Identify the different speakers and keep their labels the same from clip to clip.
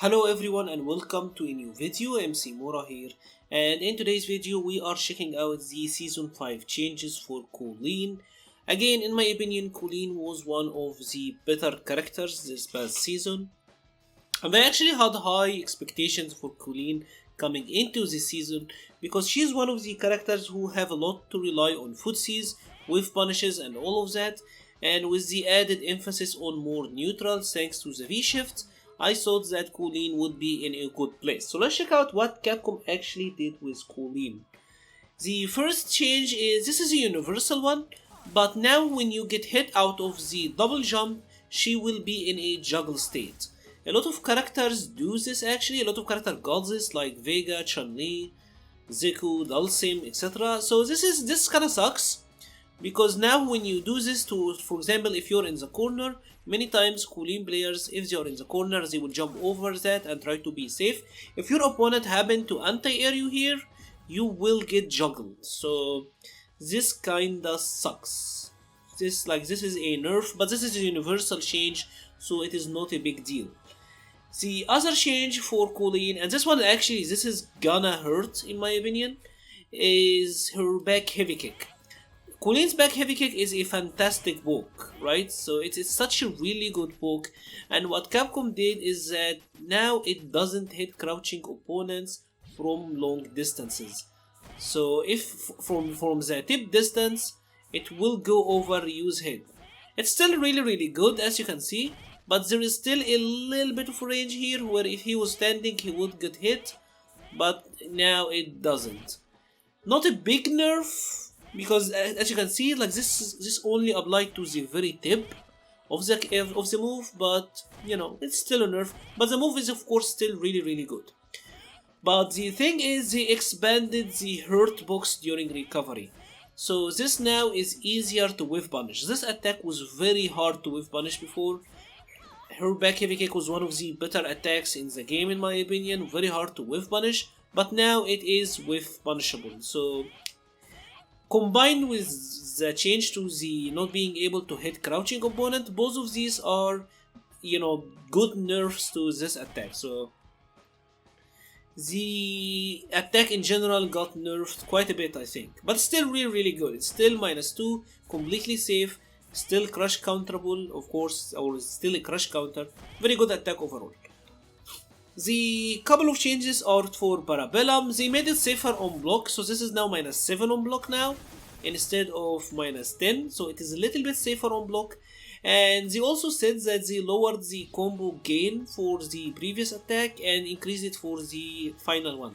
Speaker 1: Hello everyone and welcome to a new video. MC-Mura here, and in today's video we are checking out the season 5 changes for Kolin. Again, in my opinion, Kolin was one of the better characters this past season, and I actually had high expectations for Kolin coming into this season because she's one of the characters who have a lot to rely on footsies, with punishes and all of that, and with the added emphasis on more neutrals thanks to the V-shift, I thought that Kolin would be in a good place. So let's check out what Capcom actually did with Kolin. The first change is, this is a universal one, but now when you get hit out of the double jump, she will be in a juggle state. A lot of characters do this actually, a lot of characters got this like Vega, Chun-Li, Zeku, Dhalsim, etc. So this kinda sucks, because now when you do this to, for example, if you're in the corner, many times Kolin players, if they are in the corner, they will jump over that and try to be safe. If your opponent happen to anti-air you here, you will get juggled. So this kinda sucks. This is a nerf, but this is a universal change, so it is not a big deal. The other change for Kolin, and this one actually, this is gonna hurt in my opinion, is her back heavy kick. Kolin's back heavy kick is a fantastic poke, right? So it is such a really good poke, and what Capcom did is that now it doesn't hit crouching opponents from long distances. So if from the tip distance, it will go over use head. It's still really good, as you can see, but there is still a little bit of range here where if he was standing he would get hit, but now it doesn't. Not a big nerf, because as you can see, like this only applied to the very tip of the move, but you know, it's still a nerf. But the move is of course still really good. But the thing is, they expanded the hurt box during recovery, so this now is easier to whiff punish. This attack was very hard to whiff punish before. Her back heavy kick was one of the better attacks in the game in my opinion, very hard to whiff punish, but now it is whiff punishable. So combined with the change to the not being able to hit crouching opponent, both of these are, you know, good nerfs to this attack. So the attack in general got nerfed quite a bit, I think, but still really good. It's still -2, completely safe, still crush counterable, of course, or still a crush counter. Very good attack overall. The couple of changes are for Parabellum. They made it safer on block, so this is now -7 on block now instead of -10, so it is a little bit safer on block. And they also said that they lowered the combo gain for the previous attack and increased it for the final one.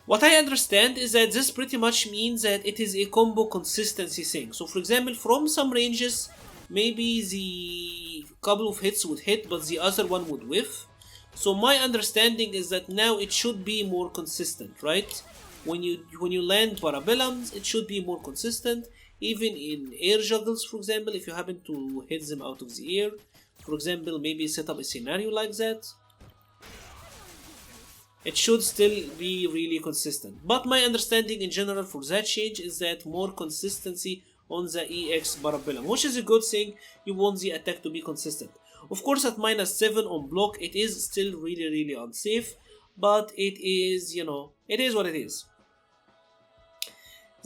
Speaker 1: What I understand is that this pretty much means that it is a combo consistency thing. So for example, from some ranges, maybe the couple of hits would hit, but the other one would whiff. So my understanding is that now it should be more consistent, right? When you land Parabellums, it should be more consistent. Even in air juggles, for example, if you happen to hit them out of the air, for example, maybe set up a scenario like that, it should still be really consistent. But my understanding in general for that change is that more consistency on the EX Parabellum, which is a good thing. You want the attack to be consistent. Of course, at -7 on block, it is still really unsafe, but it is, you know, it is what it is.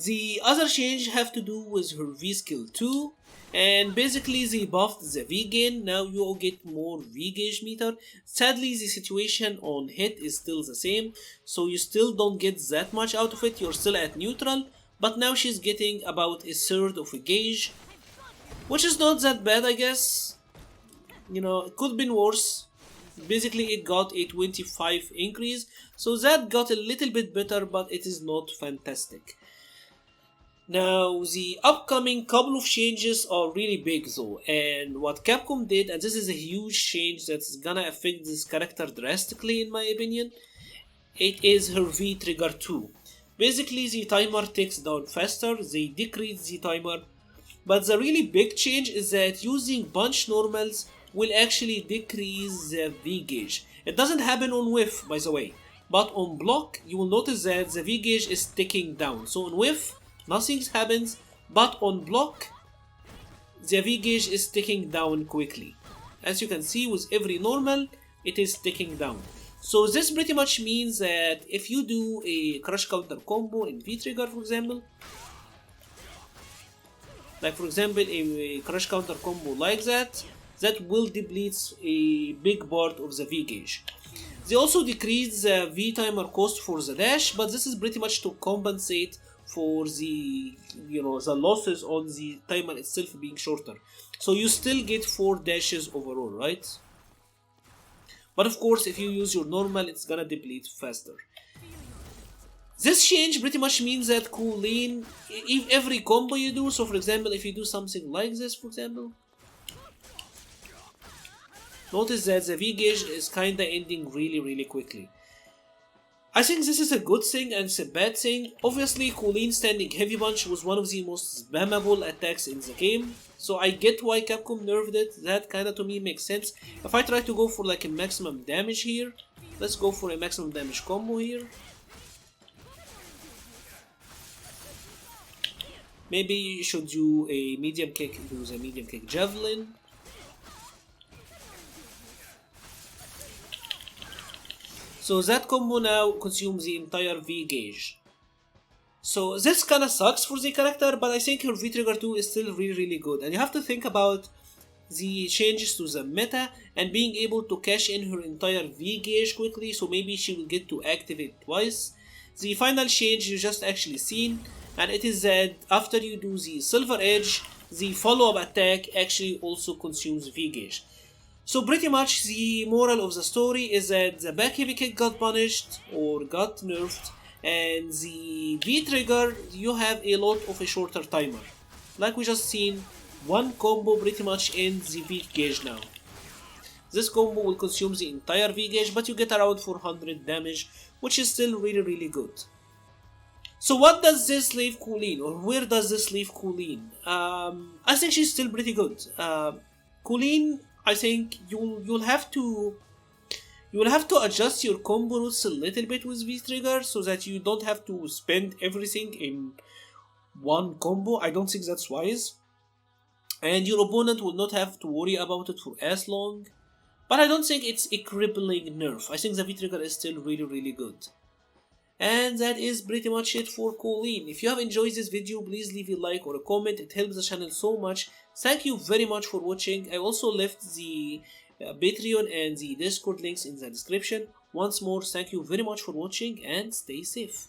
Speaker 1: The other change have to do with her V skill 2, and basically they buffed the V gain. Now you all get more V gauge meter. Sadly, the situation on hit is still the same, so you still don't get that much out of it. You're still at neutral, but now she's getting about a third of a gauge, which is not that bad, I guess. You know, it could have been worse. Basically it got a 25 increase, so that got a little bit better, but it is not fantastic. Now the upcoming couple of changes are really big though, and what Capcom did, and this is a huge change that's gonna affect this character drastically in my opinion, it is her V trigger 2. Basically the timer ticks down faster, they decrease the timer, but the really big change is that using bunch normals will actually decrease the V gauge. It doesn't happen on whiff, by the way, but on block you will notice that the V gauge is ticking down. So on whiff nothing happens, but on block the V gauge is ticking down quickly. As you can see, with every normal it is ticking down. So this pretty much means that if you do a crush counter combo in V trigger, for example, a crush counter combo like that, that will deplete a big part of the V gauge. They also decrease the V timer cost for the dash, but this is pretty much to compensate for the the losses on the timer itself being shorter. So you still get 4 dashes overall, right? But of course, if you use your normal, it's gonna deplete faster. This change pretty much means that Kolin, every combo you do, so for example, if you do something like this, for example, notice that the V gauge is kinda ending really quickly. I think this is a good thing and it's a bad thing. Obviously, Kolin standing heavy punch was one of the most spammable attacks in the game, so I get why Capcom nerfed it. That kinda to me makes sense. If I try to go for like a maximum damage here, let's go for a maximum damage combo here. Maybe you should do a medium kick, do the medium kick javelin. So that combo now consumes the entire V gauge. So this kinda sucks for the character, but I think her V trigger 2 is still really good. And you have to think about the changes to the meta and being able to cash in her entire V gauge quickly, so maybe she will get to activate twice. The final change you just actually seen, and it is that after you do the Silver Edge, the follow-up attack actually also consumes V gauge. So pretty much the moral of the story is that the back heavy kick got punished or got nerfed, and the V trigger, you have a lot of a shorter timer. Like we just seen, one combo pretty much ends the V gauge now. This combo will consume the entire V gauge, but you get around 400 damage, which is still really good. So what does this leave Kolin, or where does this leave Kolin? I think she's still pretty good. Kolin, I think you'll have to adjust your combo routes a little bit with V trigger so that you don't have to spend everything in one combo. I don't think that's wise, and your opponent will not have to worry about it for as long. But I don't think it's a crippling nerf. I think the V trigger is still really good. And that is pretty much it for Kolin. If you have enjoyed this video, please leave a like or a comment. It helps the channel so much. Thank you very much for watching. I also left the Patreon and the Discord links in the description. Once more, thank you very much for watching and stay safe.